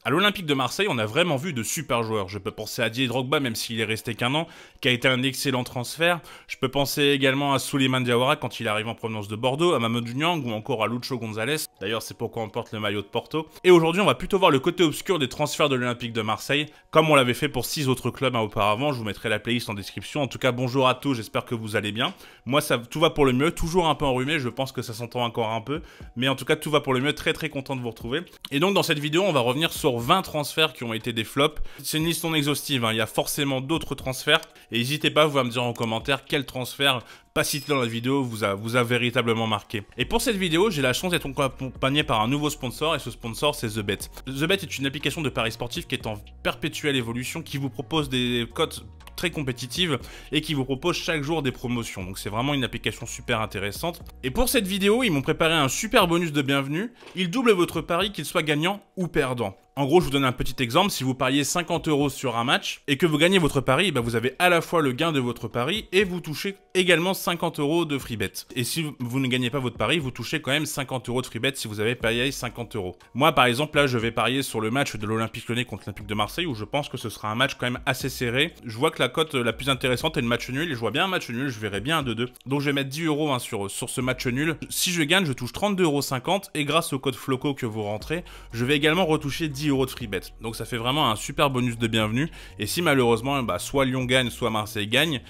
À l'Olympique de Marseille, on a vraiment vu de super joueurs. Je peux penser à Didier Drogba, même s'il est resté qu'un an, qui a été un excellent transfert. Je peux penser également à Souleymane Diawara quand il arrive en provenance de Bordeaux, à Mamadou Niang ou encore à Lucho González. D'ailleurs, c'est pourquoi on porte le maillot de Porto. Et aujourd'hui, on va plutôt voir le côté obscur des transferts de l'Olympique de Marseille, comme on l'avait fait pour 6 autres clubs auparavant. Je vous mettrai la playlist en description. En tout cas, bonjour à tous, j'espère que vous allez bien. Moi, tout va pour le mieux, toujours un peu enrhumé, je pense que ça s'entend encore un peu. Mais en tout cas, tout va pour le mieux, très content de vous retrouver. Et donc, dans cette vidéo, on va revenir sur 20 transferts qui ont été des flops. C'est une liste non exhaustive, hein. Il y a forcément d'autres transferts. Et n'hésitez pas, vous à me dire en commentaire quel transfert pas cité dans la vidéo vous a véritablement marqué. Et pour cette vidéo, j'ai la chance d'être accompagné par un nouveau sponsor, et ce sponsor, c'est TheBet. TheBet est une application de paris sportifs qui est en perpétuelle évolution, qui vous propose des cotes très compétitive et qui vous propose chaque jour des promotions. Donc c'est vraiment une application super intéressante. Et pour cette vidéo, ils m'ont préparé un super bonus de bienvenue. Ils doublent votre pari, qu'il soit gagnant ou perdant. En gros, je vous donne un petit exemple. Si vous pariez 50 € sur un match et que vous gagnez votre pari, vous avez à la fois le gain de votre pari et vous touchez également 50 € de free bet. Et si vous ne gagnez pas votre pari, vous touchez quand même 50 € de free bet si vous avez parié 50 €. Moi, par exemple, là, je vais parier sur le match de l'Olympique Lyonnais contre l'Olympique de Marseille où je pense que ce sera un match quand même assez serré. Je vois que la cote la plus intéressante est le match nul et je vois bien un match nul, je verrai bien un 2-2. Donc je vais mettre 10 € hein, sur ce match nul. Si je gagne, je touche 32,50 € et grâce au code FLOCO que vous rentrez, je vais également retoucher 10 € de free bet. Donc ça fait vraiment un super bonus de bienvenue. Et si malheureusement, soit Lyon gagne, soit Marseille gagne,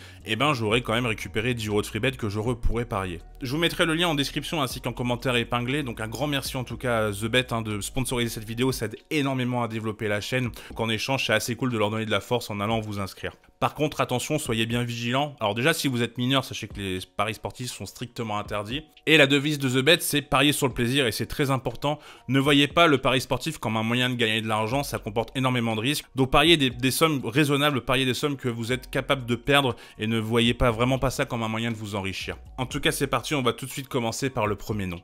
j'aurai quand même récupéré 10 € de free bet que je pourrais parier. Je vous mettrai le lien en description ainsi qu'en commentaire épinglé. Donc un grand merci en tout cas à TheBet de sponsoriser cette vidéo. Ça aide énormément à développer la chaîne. Donc en échange, c'est assez cool de leur donner de la force en allant vous inscrire. Par contre, attention, soyez bien vigilants. Alors déjà, si vous êtes mineur, sachez que les paris sportifs sont strictement interdits. Et la devise de TheBet, c'est parier sur le plaisir et c'est très important. Ne voyez pas le pari sportif comme un moyen de gagner de l'argent, ça comporte énormément de risques. Donc pariez des sommes raisonnables, pariez des sommes que vous êtes capable de perdre et ne voyez vraiment pas ça comme un moyen de vous enrichir. En tout cas, c'est parti, on va tout de suite commencer par le premier nom.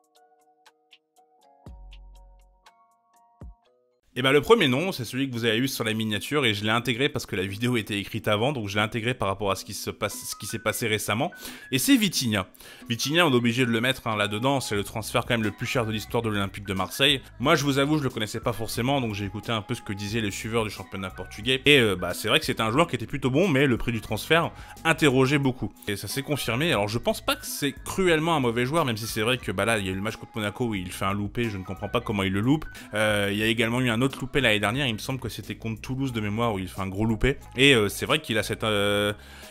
Et le premier nom, c'est celui que vous avez eu sur la miniature et je l'ai intégré parce que la vidéo était écrite avant, donc je l'ai intégré par rapport à ce qui s'est passé récemment. Et c'est Vitinha. Vitinha, on est obligé de le mettre là-dedans, c'est le transfert quand même le plus cher de l'histoire de l'Olympique de Marseille. Moi, je vous avoue, je le connaissais pas forcément, donc j'ai écouté un peu ce que disaient les suiveurs du championnat portugais. Et c'est vrai que c'était un joueur qui était plutôt bon, mais le prix du transfert interrogeait beaucoup. Et ça s'est confirmé. Alors je pense pas que c'est cruellement un mauvais joueur, même si c'est vrai que là, il y a eu le match contre Monaco où il fait un loupé, je ne comprends pas comment il le loupe. Il y a également eu un autre loupé l'année dernière, il me semble que c'était contre Toulouse de mémoire où il fait un gros loupé. Et c'est vrai qu'il a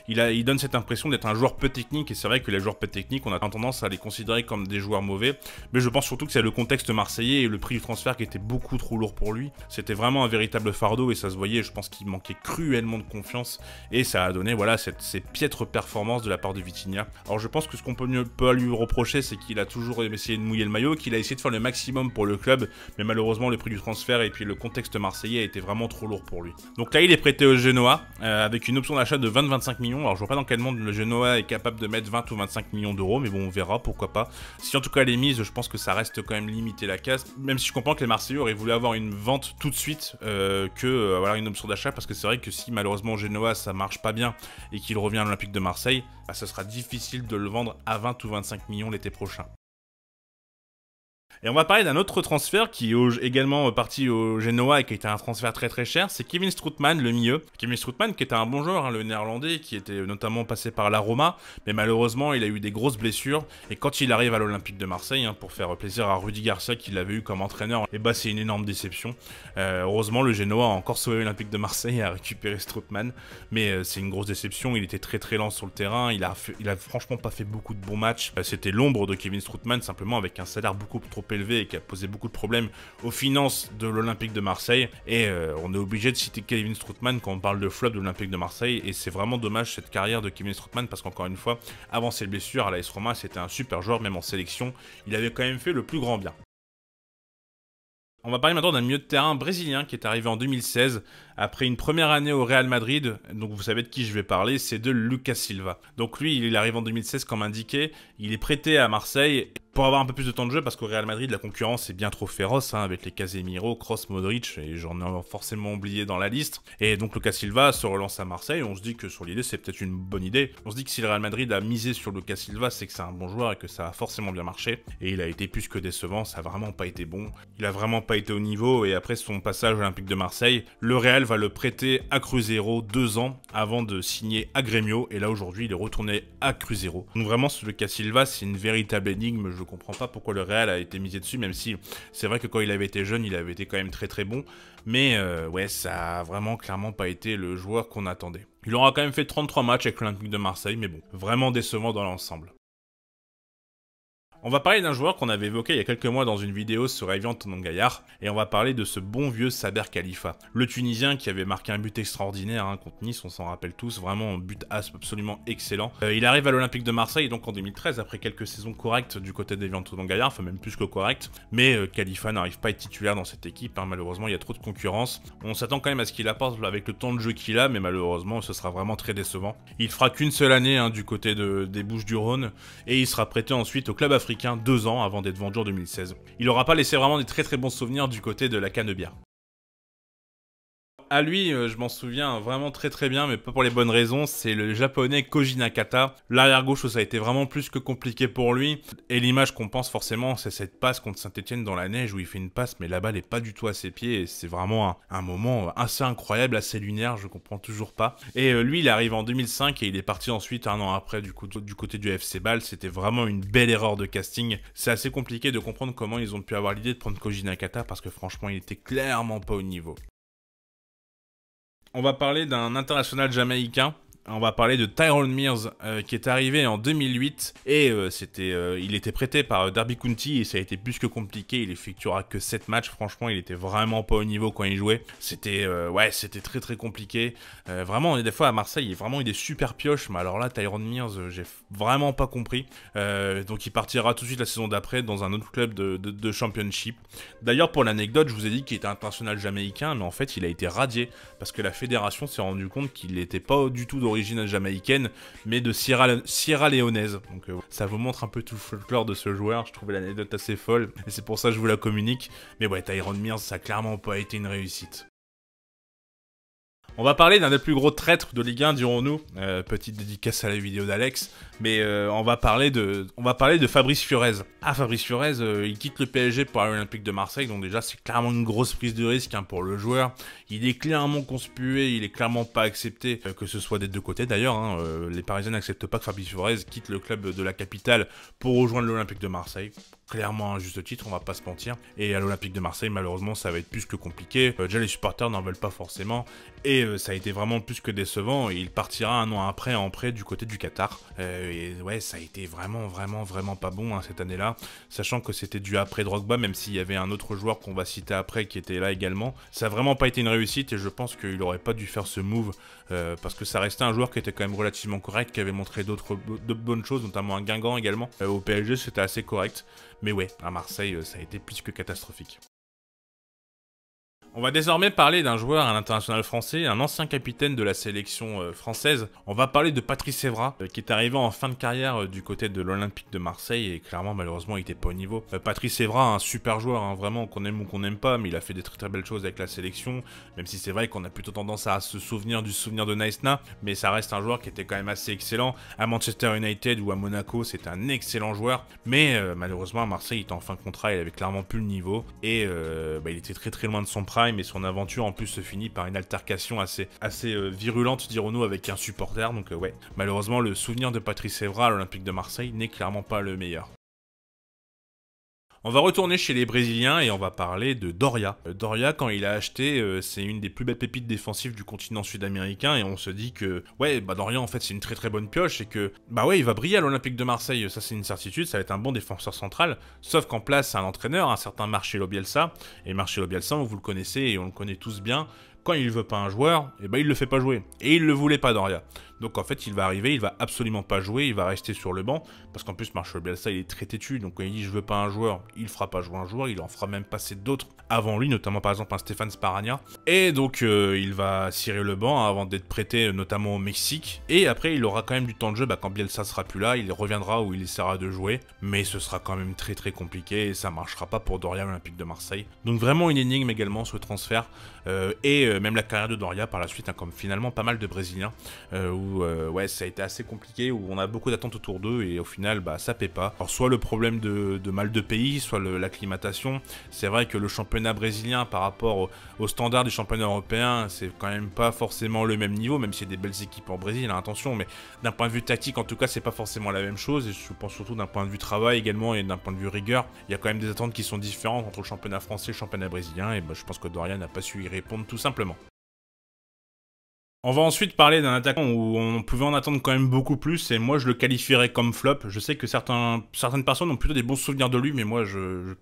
il donne cette impression d'être un joueur peu technique, et c'est vrai que les joueurs peu techniques, on a tendance à les considérer comme des joueurs mauvais. Mais je pense surtout que c'est le contexte marseillais et le prix du transfert qui était beaucoup trop lourd pour lui. C'était vraiment un véritable fardeau et ça se voyait, je pense qu'il manquait cruellement de confiance et ça a donné ces piètres performances de la part de Vitinha. Alors je pense que ce qu'on peut lui reprocher, c'est qu'il a toujours essayé de mouiller le maillot, qu'il a essayé de faire le maximum pour le club, mais malheureusement le prix du transfert et puis le contexte marseillais était vraiment trop lourd pour lui. Donc là il est prêté au Genoa avec une option d'achat de 20-25 millions. Alors je vois pas dans quel monde le Genoa est capable de mettre 20 ou 25 millions d'euros, mais bon on verra, pourquoi pas. Si en tout cas elle est mise, je pense que ça reste quand même limité la casse, même si je comprends que les Marseillais auraient voulu avoir une vente tout de suite voilà, une option d'achat, parce que c'est vrai que si malheureusement au Genoa ça marche pas bien et qu'il revient à l'Olympique de Marseille, ce sera difficile de le vendre à 20 ou 25 millions l'été prochain. Et on va parler d'un autre transfert qui est également parti au Genoa et qui était un transfert très cher, c'est Kevin Strootman, le milieu. Kevin Strootman qui était un bon joueur, le néerlandais, qui était notamment passé par la Roma, mais malheureusement il a eu des grosses blessures, et quand il arrive à l'Olympique de Marseille, pour faire plaisir à Rudy Garcia qui l'avait eu comme entraîneur, c'est une énorme déception. Heureusement le Genoa a encore sauvé l'Olympique de Marseille et a récupéré Strootman, mais c'est une grosse déception, il était très lent sur le terrain, il a franchement pas fait beaucoup de bons matchs, c'était l'ombre de Kevin Strootman, simplement avec un salaire beaucoup trop élevé et qui a posé beaucoup de problèmes aux finances de l'Olympique de Marseille. Et on est obligé de citer Kevin Strootman quand on parle de flop de l'Olympique de Marseille. Et c'est vraiment dommage cette carrière de Kevin Strootman parce qu'encore une fois, avant ses blessures à l'AS Roma, c'était un super joueur, même en sélection. Il avait quand même fait le plus grand bien. On va parler maintenant d'un milieu de terrain brésilien qui est arrivé en 2016 après une première année au Real Madrid. Donc vous savez de qui je vais parler, c'est de Lucas Silva. Donc lui, il arrive en 2016 comme indiqué, il est prêté à Marseille pour avoir un peu plus de temps de jeu, parce qu'au Real Madrid, la concurrence est bien trop féroce, hein, avec les Casemiro, Kroos, Modric, et j'en ai forcément oublié dans la liste. Et donc Lucas Silva se relance à Marseille, on se dit que sur l'idée, c'est peut-être une bonne idée. On se dit que si le Real Madrid a misé sur Lucas Silva, c'est que c'est un bon joueur et que ça a forcément bien marché. Et il a été plus que décevant, ça a vraiment pas été bon. Il a vraiment pas été au niveau, et après son passage à l'Olympique de Marseille, le Real va le prêter à Cruzeiro 2 ans avant de signer à Grêmio, et là aujourd'hui, il est retourné à Cruzeiro. Donc vraiment, ce Lucas Silva, c'est une véritable énigme. Je comprends pas pourquoi le Real a été misé dessus, même si c'est vrai que quand il avait été jeune, il avait été quand même très très bon. Mais ouais, ça a vraiment clairement pas été le joueur qu'on attendait. Il aura quand même fait 33 matchs avec l'Olympique de Marseille, mais bon, vraiment décevant dans l'ensemble. On va parler d'un joueur qu'on avait évoqué il y a quelques mois dans une vidéo sur Evian Tonongaillard, et on va parler de ce bon vieux Saber Khalifa, le Tunisien qui avait marqué un but extraordinaire contre Nice, on s'en rappelle tous, vraiment un but absolument excellent. Il arrive à l'Olympique de Marseille donc en 2013 après quelques saisons correctes du côté d'Evian Tonongaillard, enfin même plus que correctes, mais Khalifa n'arrive pas à être titulaire dans cette équipe, hein, malheureusement il y a trop de concurrence. On s'attend quand même à ce qu'il apporte avec le temps de jeu qu'il a, mais malheureusement ce sera vraiment très décevant. Il fera qu'une seule année du côté des Bouches-du-Rhône, et il sera prêté ensuite au club africain 2 ans avant d'être vendu en 2016. Il n'aura pas laissé vraiment des très très bons souvenirs du côté de la Canebière. À lui, je m'en souviens vraiment très très bien, mais pas pour les bonnes raisons, c'est le japonais Koji Nakata. L'arrière-gauche, ça a été vraiment plus que compliqué pour lui. Et l'image qu'on pense forcément, c'est cette passe contre Saint-Etienne dans la neige où il fait une passe, mais la balle n'est pas du tout à ses pieds. Et c'est vraiment un moment assez incroyable, assez lunaire, je comprends toujours pas. Et lui, il arrive en 2005 et il est parti ensuite un an après du côté du FC Bâle. C'était vraiment une belle erreur de casting. C'est assez compliqué de comprendre comment ils ont pu avoir l'idée de prendre Koji Nakata parce que franchement, il était clairement pas au niveau. On va parler d'un international jamaïcain. On va parler de Tyrone Mears qui est arrivé en 2008 et il était prêté par Derby County et ça a été plus que compliqué. Il effectuera que 7 matchs. Franchement, il était vraiment pas au niveau quand il jouait. C'était c'était très très compliqué. Vraiment, des fois à Marseille, il y a vraiment eu des super pioches, mais alors là, Tyrone Mears, j'ai vraiment pas compris. Donc il partira tout de suite la saison d'après dans un autre club de Championship. D'ailleurs, pour l'anecdote, je vous ai dit qu'il était international jamaïcain, mais en fait, il a été radié parce que la fédération s'est rendu compte qu'il n'était pas du tout d'origine jamaïcaine, mais de Sierra Léonaise. Donc ça vous montre un peu tout le folklore de ce joueur. Je trouvais l'anecdote assez folle, et c'est pour ça que je vous la communique. Mais ouais, Tyrone Mears, ça a clairement pas été une réussite. On va parler d'un des plus gros traîtres de Ligue 1, dirons-nous. Petite dédicace à la vidéo d'Alex. Mais on va parler de Fabrice Fiorez. Ah, Fabrice Fiorez, il quitte le PSG pour l'Olympique de Marseille. Donc déjà, c'est clairement une grosse prise de risque pour le joueur. Il est clairement conspué, il est clairement pas accepté, que ce soit des deux côtés d'ailleurs. Les Parisiens n'acceptent pas que Fabrice Fiorez quitte le club de la capitale pour rejoindre l'Olympique de Marseille. Clairement un juste titre, on va pas se mentir. Et à l'Olympique de Marseille, malheureusement, ça va être plus que compliqué. Déjà, les supporters n'en veulent pas forcément. Et ça a été vraiment plus que décevant. Et il partira un an après en prêt du côté du Qatar. Et ouais, ça a été vraiment pas bon cette année-là. Sachant que c'était dû après Drogba, même s'il y avait un autre joueur qu'on va citer après qui était là également. Ça a vraiment pas été une réussite et je pense qu'il aurait pas dû faire ce move. Parce que ça restait un joueur qui était quand même relativement correct, qui avait montré de bonnes choses, notamment un Guingamp également. Au PSG, c'était assez correct. Mais ouais, à Marseille, ça a été plus que catastrophique. On va désormais parler d'un joueur à l'international français, un ancien capitaine de la sélection française. On va parler de Patrice Evra, qui est arrivé en fin de carrière du côté de l'Olympique de Marseille et clairement, malheureusement, il était pas au niveau. Patrice Evra, un super joueur, vraiment, qu'on aime ou qu'on n'aime pas, mais il a fait des très très belles choses avec la sélection, même si c'est vrai qu'on a plutôt tendance à se souvenir du souvenir de Naïsna, mais ça reste un joueur qui était quand même assez excellent. À Manchester United ou à Monaco, c'est un excellent joueur, mais malheureusement, à Marseille, il était en fin de contrat, il avait clairement plus le niveau, et il était très très loin de son prime. Mais son aventure en plus se finit par une altercation assez virulente, dirons-nous, avec un supporter. Donc ouais, malheureusement le souvenir de Patrice Evra à l'Olympique de Marseille n'est clairement pas le meilleur. On va retourner chez les Brésiliens et on va parler de Doria. Doria, quand il a acheté, c'est une des plus belles pépites défensives du continent sud-américain et on se dit que, ouais, Doria en fait c'est une très très bonne pioche et que, ouais, il va briller à l'Olympique de Marseille, ça c'est une certitude, ça va être un bon défenseur central, sauf qu'en place c'est un entraîneur, un certain Marcelo Bielsa, et Marcelo Bielsa, vous le connaissez et on le connaît tous bien, quand il veut pas un joueur, et ben il le fait pas jouer. Et il le voulait pas, Doria. Donc en fait, il va arriver, il va absolument pas jouer, il va rester sur le banc, parce qu'en plus Marcelo Bielsa il est très têtu, donc quand il dit je veux pas un joueur, il fera pas jouer un joueur, il en fera même passer d'autres avant lui, notamment par exemple un Stéphane Sparagna. Et donc il va cirer le banc avant d'être prêté notamment au Mexique, et après il aura quand même du temps de jeu, quand Bielsa sera plus là, il reviendra où il essaiera de jouer, mais ce sera quand même très très compliqué, et ça marchera pas pour Doria Olympique de Marseille. Donc vraiment une énigme également ce transfert, et même la carrière de Doria par la suite, comme finalement pas mal de Brésiliens, où ouais, ça a été assez compliqué, où on a beaucoup d'attentes autour d'eux et au final ça paie pas. Alors soit le problème de mal de pays, soit l'acclimatation. C'est vrai que le championnat brésilien par rapport au standard du championnat européen, c'est quand même pas forcément le même niveau, même s'il y a des belles équipes en Brésil, hein, attention, mais d'un point de vue tactique en tout cas c'est pas forcément la même chose, et je pense surtout d'un point de vue travail également et d'un point de vue rigueur, il y a quand même des attentes qui sont différentes entre le championnat français et le championnat brésilien, et je pense que Doria n'a pas su y répondre tout simplement. On va ensuite parler d'un attaquant où on pouvait en attendre quand même beaucoup plus, et moi je le qualifierais comme flop. Je sais que certaines personnes ont plutôt des bons souvenirs de lui, mais moi,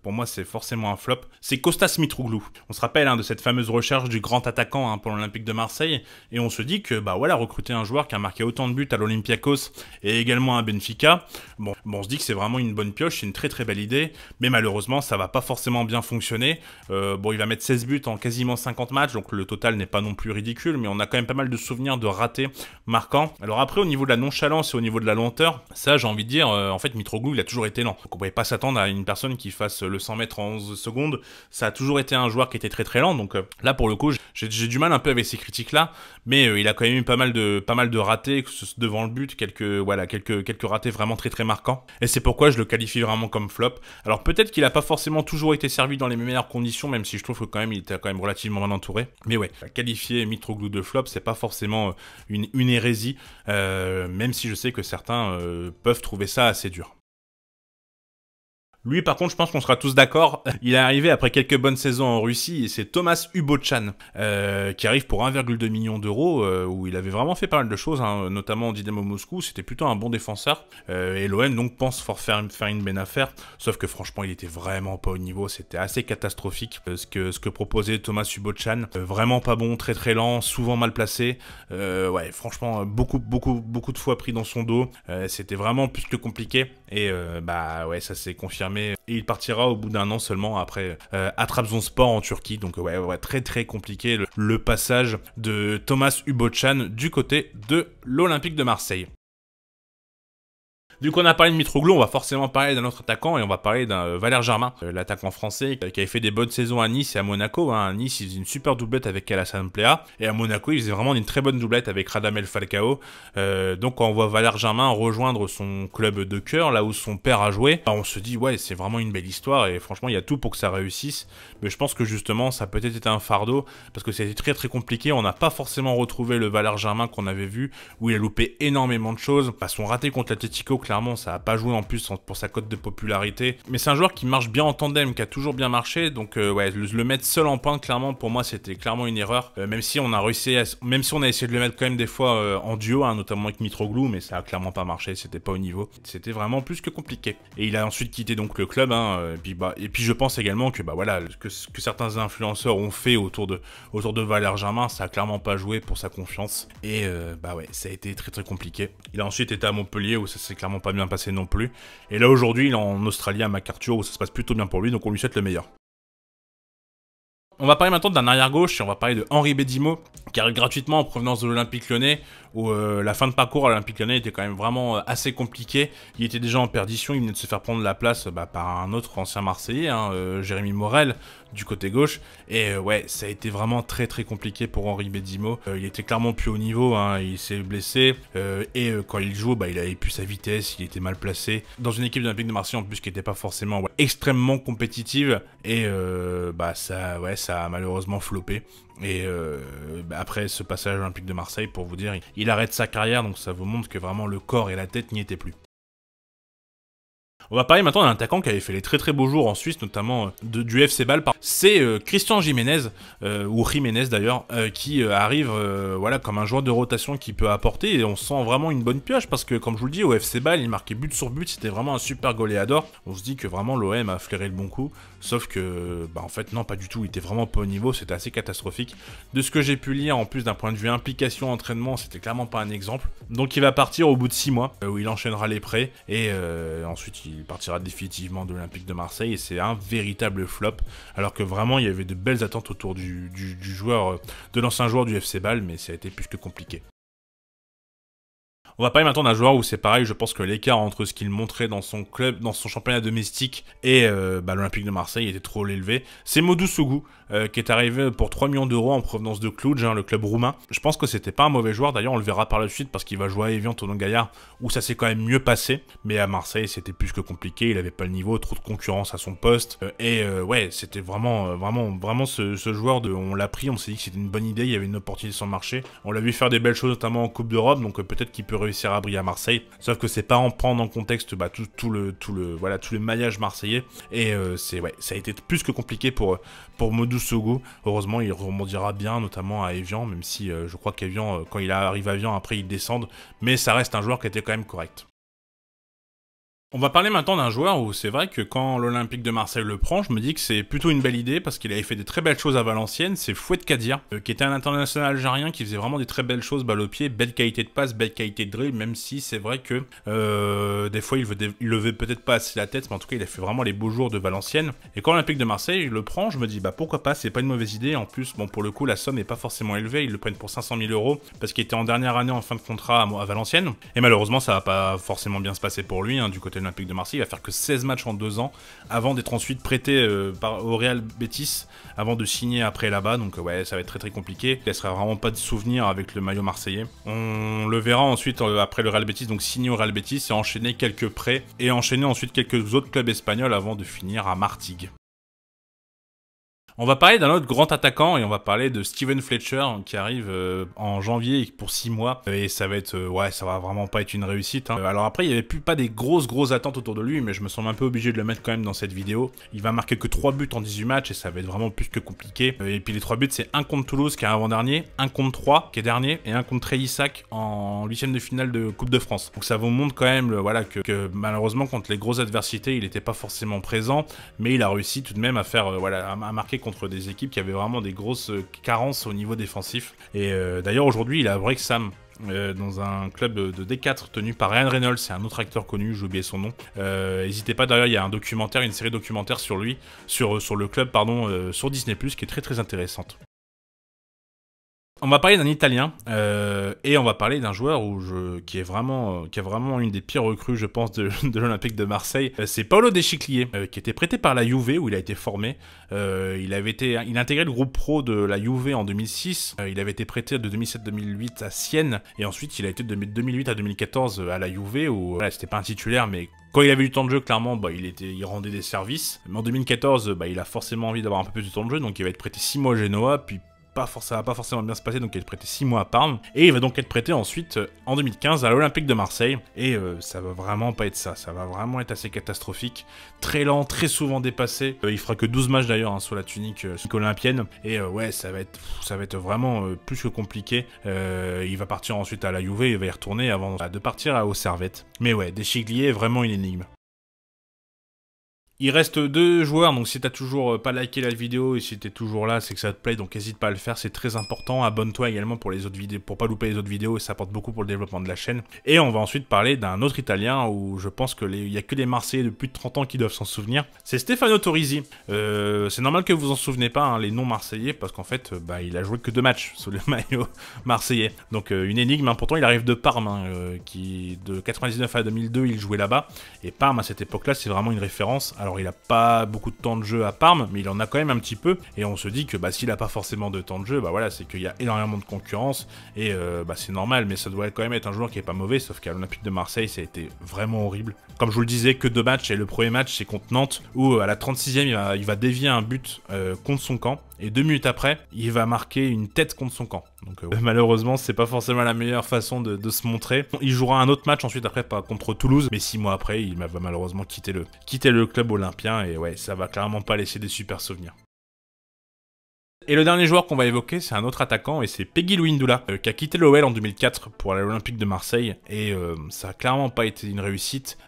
pour moi c'est forcément un flop. C'est Kostas Mitroglou. On se rappelle de cette fameuse recherche du grand attaquant pour l'Olympique de Marseille, et on se dit que voilà, recruter un joueur qui a marqué autant de buts à l'Olympiakos et également à Benfica, bon on se dit que c'est vraiment une bonne pioche, c'est une très très belle idée, mais malheureusement ça va pas forcément bien fonctionner. Il va mettre 16 buts en quasiment 50 matchs, donc le total n'est pas non plus ridicule, mais on a quand même pas mal de souvenirs de ratés marquants. Alors après, au niveau de la nonchalance et au niveau de la lenteur, ça j'ai envie de dire, en fait Mitroglou il a toujours été lent. Donc on pouvait pas s'attendre à une personne qui fasse le 100 mètres en 11 secondes, ça a toujours été un joueur qui était très très lent, donc là pour le coup j'ai du mal un peu avec ces critiques là, mais il a quand même eu pas mal de ratés devant le but, quelques ratés vraiment très très marquants, et c'est pourquoi je le qualifie vraiment comme flop. Alors peut-être qu'il a pas forcément toujours été servi dans les meilleures conditions, même si je trouve que quand même il était quand même relativement bien entouré, mais ouais, qualifier Mitroglou de flop c'est pas forcément une hérésie, même si je sais que certains peuvent trouver ça assez dur. Lui, par contre, je pense qu'on sera tous d'accord. Il est arrivé après quelques bonnes saisons en Russie, et c'est Thomas Ubochan qui arrive pour 1,2 million d'euros, où il avait vraiment fait pas mal de choses, notamment en Dynamo Moscou. C'était plutôt un bon défenseur, et l'OM donc pense faire une bonne affaire. Sauf que franchement, il était vraiment pas au niveau. C'était assez catastrophique ce que proposait Thomas Ubochan. Vraiment pas bon, très très lent, souvent mal placé. Ouais, franchement, beaucoup de fois pris dans son dos. C'était vraiment plus que compliqué, et ouais, ça s'est confirmé. Et il partira au bout d'un an seulement après à Trabzonspor en Turquie. Donc ouais, très très compliqué le passage de Thomas Ubochan du côté de l'Olympique de Marseille. Du coup, on a parlé de Mitroglou, on va forcément parler d'un autre attaquant, et on va parler d'un Valère Germain, l'attaquant français qui avait fait des bonnes saisons à Nice et à Monaco. À Nice, il faisait une super doublette avec Alassane Plea, et à Monaco, il faisait vraiment une très bonne doublette avec Radamel Falcao. Donc, quand on voit Valère Germain rejoindre son club de cœur, là où son père a joué, on se dit, ouais, c'est vraiment une belle histoire, et franchement, il y a tout pour que ça réussisse. Mais je pense que justement, ça a peut-être été un fardeau, parce que c'était très très compliqué. On n'a pas forcément retrouvé le Valère Germain qu'on avait vu, où il a loupé énormément de choses. Son raté contre l'Atlético, clairement, ça a pas joué en plus pour sa cote de popularité. Mais c'est un joueur qui marche bien en tandem, qui a toujours bien marché. Donc ouais, le mettre seul en pointe, clairement, pour moi, c'était clairement une erreur. Même si on a essayé de le mettre quand même des fois en duo, notamment avec Mitroglou, mais ça a clairement pas marché. C'était pas au niveau. C'était vraiment plus que compliqué. Et il a ensuite quitté donc le club. Et puis je pense également que voilà, ce que certains influenceurs ont fait autour de Valère Germain, ça a clairement pas joué pour sa confiance. Et ouais, ça a été très très compliqué. Il a ensuite été à Montpellier, où ça s'est clairement pas bien passé non plus. Et là aujourd'hui, il est en Australie à MacArthur, où ça se passe plutôt bien pour lui, donc on lui souhaite le meilleur. On va parler maintenant d'un arrière-gauche, et on va parler de Henri Bédimo, qui arrive gratuitement en provenance de l'Olympique Lyonnais, où la fin de parcours à l'Olympique Lyonnais était quand même vraiment assez compliquée. Il était déjà en perdition, il venait de se faire prendre la place par un autre ancien Marseillais, Jérémy Morel, du côté gauche. Et ouais, ça a été vraiment très très compliqué pour Henri Bédimo. Il était clairement plus haut niveau, il s'est blessé, et quand il joue, il avait plus sa vitesse, il était mal placé. Dans une équipe de l'Olympique de Marseille en plus qui n'était pas forcément extrêmement compétitive, et ça a malheureusement floppé. Et après ce passage à l'Olympique de Marseille, pour vous dire, il arrête sa carrière, donc ça vous montre que vraiment le corps et la tête n'y étaient plus. On va parler maintenant d'un attaquant qui avait fait les très très beaux jours en Suisse, notamment du FC Bâle. C'est Christian Jiménez, ou Jiménez d'ailleurs, qui arrive voilà, comme un joueur de rotation qui peut apporter, et on sent vraiment une bonne pioche, parce que comme je vous le dis, au FC Bâle, il marquait but sur but, c'était vraiment un super goléador. On se dit que vraiment l'OM a flairé le bon coup, sauf que, bah en fait non, pas du tout, il était vraiment pas au niveau, c'était assez catastrophique. De ce que j'ai pu lire, en plus d'un point de vue implication, entraînement, c'était clairement pas un exemple. Donc il va partir au bout de 6 mois, où il enchaînera les prêts, et ensuite il partira définitivement de l'Olympique de Marseille, et c'est un véritable flop, alors que vraiment il y avait de belles attentes autour du joueur, de l'ancien joueur du FC Bâle, mais ça a été plus que compliqué. On va parler maintenant d'un joueur où c'est pareil, je pense que l'écart entre ce qu'il montrait dans son club, dans son championnat domestique et l'Olympique de Marseille était trop élevé. C'est Modou Sougou qui est arrivé pour 3 millions d'euros en provenance de Cluj, le club roumain. Je pense que c'était pas un mauvais joueur, d'ailleurs on le verra par la suite parce qu'il va jouer à Evian, Tonon Gaillard, où ça s'est quand même mieux passé. Mais à Marseille c'était plus que compliqué, il avait pas le niveau, trop de concurrence à son poste. Ouais, c'était vraiment ce joueur, on l'a pris, on s'est dit que c'était une bonne idée, il y avait une opportunité sur le marché. On l'a vu faire des belles choses notamment en Coupe d'Europe, donc peut-être qu'il peut réussir à briller à Marseille, sauf que c'est pas en prendre en contexte tout le maillage marseillais, et ça a été plus que compliqué pour Modou Sougou. Heureusement il rebondira bien, notamment à Evian, même si je crois qu'Evian, quand il arrive à Evian, après il descend, mais ça reste un joueur qui était quand même correct. On va parler maintenant d'un joueur où c'est vrai que quand l'Olympique de Marseille le prend, je me dis que c'est plutôt une belle idée parce qu'il avait fait des très belles choses à Valenciennes. C'est Foued Kadir, qui était un international algérien qui faisait vraiment des très belles choses balle au pied, belle qualité de passe, belle qualité de dribble, même si c'est vrai que des fois il levait peut-être pas assez la tête, mais en tout cas il a fait vraiment les beaux jours de Valenciennes. Et quand l'Olympique de Marseille le prend, je me dis bah pourquoi pas, c'est pas une mauvaise idée. En plus, bon pour le coup la somme n'est pas forcément élevée, ils le prennent pour 500 000 euros parce qu'il était en dernière année en fin de contrat à Valenciennes. Et malheureusement ça va pas forcément bien se passer pour lui, du côté de l'Olympique de Marseille. Il va faire que 16 matchs en 2 ans avant d'être ensuite prêté au Real Betis avant de signer après là-bas. Donc ouais, ça va être très très compliqué. Il ne laissera vraiment pas de souvenirs avec le maillot marseillais. On le verra ensuite après le Real Betis, donc signer au Real Betis et enchaîner quelques prêts et enchaîner ensuite quelques autres clubs espagnols avant de finir à Martigues. On va parler d'un autre grand attaquant et on va parler de Steven Fletcher qui arrive en janvier pour 6 mois et ça va être ça va vraiment pas être une réussite. Alors après il y avait pas des grosses attentes autour de lui, mais je me sens un peu obligé de le mettre quand même dans cette vidéo. Il va marquer que 3 buts en 18 matchs et ça va être vraiment plus que compliqué. Et puis les 3 buts c'est un contre Toulouse qui est avant-dernier, un contre 3 qui est dernier et un contre Trélissac en 8ème de finale de Coupe de France. Donc ça vous montre quand même que malheureusement contre les grosses adversités il n'était pas forcément présent, mais il a réussi tout de même à faire à marquer contre des équipes qui avaient vraiment des grosses carences au niveau défensif. Et d'ailleurs aujourd'hui il est à Wrexham, dans un club de D4 tenu par Ryan Reynolds, c'est un autre acteur connu, j'ai oublié son nom. N'hésitez pas, d'ailleurs il y a une série documentaire sur lui, sur le club pardon, sur Disney+, qui est très très intéressante. On va parler d'un Italien et on va parler d'un joueur qui a vraiment une des pires recrues, je pense, de l'Olympique de Marseille. C'est Paolo De Scigliere, qui était prêté par la Juve où il a été formé. Il a intégré le groupe pro de la Juve en 2006. Il avait été prêté de 2007-2008 à Sienne et ensuite il a été de 2008 à 2014 à la Juve où c'était pas un titulaire, mais quand il avait du temps de jeu, clairement, il rendait des services. Mais en 2014, il a forcément envie d'avoir un peu plus de temps de jeu, donc il va être prêté 6 mois au Genoa, puis ça va pas forcément bien se passer, donc il va être prêté 6 mois à Parme, et il va donc être prêté ensuite en 2015 à l'Olympique de Marseille, et ça va vraiment pas être ça va vraiment être assez catastrophique, très lent, très souvent dépassé, il fera que 12 matchs d'ailleurs sur la tunique olympienne, et ouais, ça va être vraiment plus que compliqué. Il va partir ensuite à la Juve, il va y retourner avant de partir au Servette, mais ouais, De Scigliere est vraiment une énigme. Il reste 2 joueurs, donc si t'as toujours pas liké la vidéo et si t'es toujours là, c'est que ça te plaît, donc n'hésite pas à le faire, c'est très important. Abonne-toi également pour les autres vidéos, pour pas louper les autres vidéos, et ça apporte beaucoup pour le développement de la chaîne. Et on va ensuite parler d'un autre Italien où je pense que il y a que les Marseillais de plus de 30 ans qui doivent s'en souvenir. C'est Stefano Torrisi. C'est normal que vous en souvenez pas, les non-Marseillais, parce qu'en fait, il a joué que 2 matchs sous le maillot marseillais. Donc une énigme. Pourtant il arrive de Parme, qui de 99 à 2002 il jouait là-bas. Et Parme à cette époque-là, c'est vraiment une référence. Alors Alors il a pas beaucoup de temps de jeu à Parme, mais il en a quand même un petit peu. Et on se dit que s'il a pas forcément de temps de jeu, voilà, c'est qu'il y a énormément de concurrence. Et c'est normal, mais ça doit quand même être un joueur qui est pas mauvais. Sauf qu'à l'Olympique de Marseille, ça a été vraiment horrible. Comme je vous le disais, que 2 matchs. Et le premier match, c'est contre Nantes, où à la 36e, il va dévier un but contre son camp. Et 2 minutes après, il va marquer une tête contre son camp. Donc malheureusement, c'est pas forcément la meilleure façon de se montrer. Il jouera un autre match ensuite après contre Toulouse, mais 6 mois après, il va malheureusement quitter le club olympien. Et ouais, ça va clairement pas laisser des super souvenirs. Et le dernier joueur qu'on va évoquer, c'est un autre attaquant, et c'est Peggy Louindoula, qui a quitté l'OL en 2004 pour aller à l'Olympique de Marseille, et ça a clairement pas été une réussite.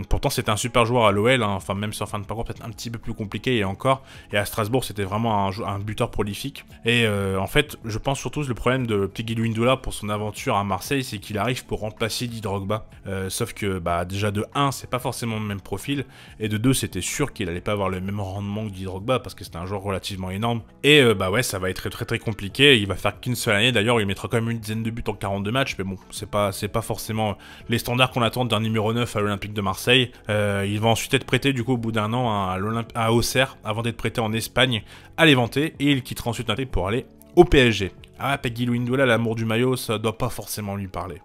Pourtant, c'était un super joueur à l'OL, hein, enfin même sur fin de parcours, peut-être un petit peu plus compliqué, et encore, et à Strasbourg, c'était vraiment un buteur prolifique. Et en fait, je pense surtout que le problème de Peggy Louindoula pour son aventure à Marseille, c'est qu'il arrive pour remplacer Didier Drogba. Sauf que, déjà de 1, c'est pas forcément le même profil, et de 2, c'était sûr qu'il allait pas avoir le même rendement que Didier Drogba, parce que c'était un joueur relativement énorme. Et ouais, ça va être très compliqué. Il va faire qu'une seule année. D'ailleurs, il mettra quand même une dizaine de buts en 42 matchs. Mais bon, c'est pas forcément les standards qu'on attend d'un numéro 9 à l'Olympique de Marseille. Il va ensuite être prêté du coup au bout d'un an à Auxerre avant d'être prêté en Espagne à Levante. Et il quittera ensuite l'Olympique pour aller au PSG. Ah, Peggy Louindoula, l'amour du maillot, ça doit pas forcément lui parler.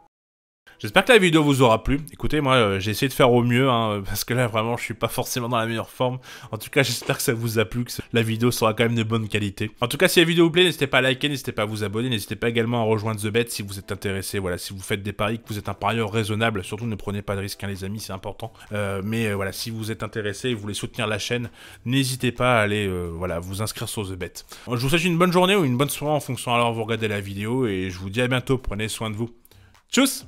J'espère que la vidéo vous aura plu. Écoutez, moi, j'ai essayé de faire au mieux, hein, parce que là, vraiment, je suis pas forcément dans la meilleure forme. En tout cas, j'espère que ça vous a plu, que la vidéo sera quand même de bonne qualité. En tout cas, si la vidéo vous plaît, n'hésitez pas à liker, n'hésitez pas à vous abonner, n'hésitez pas également à rejoindre The Bet si vous êtes intéressé. Voilà, si vous faites des paris, que vous êtes un parieur raisonnable, surtout ne prenez pas de risques, hein, les amis, c'est important. Voilà, si vous êtes intéressé et vous voulez soutenir la chaîne, n'hésitez pas à aller, vous inscrire sur The Bet. Je vous souhaite une bonne journée ou une bonne soirée en fonction alors vous regardez la vidéo et je vous dis à bientôt. Prenez soin de vous. Tchuss!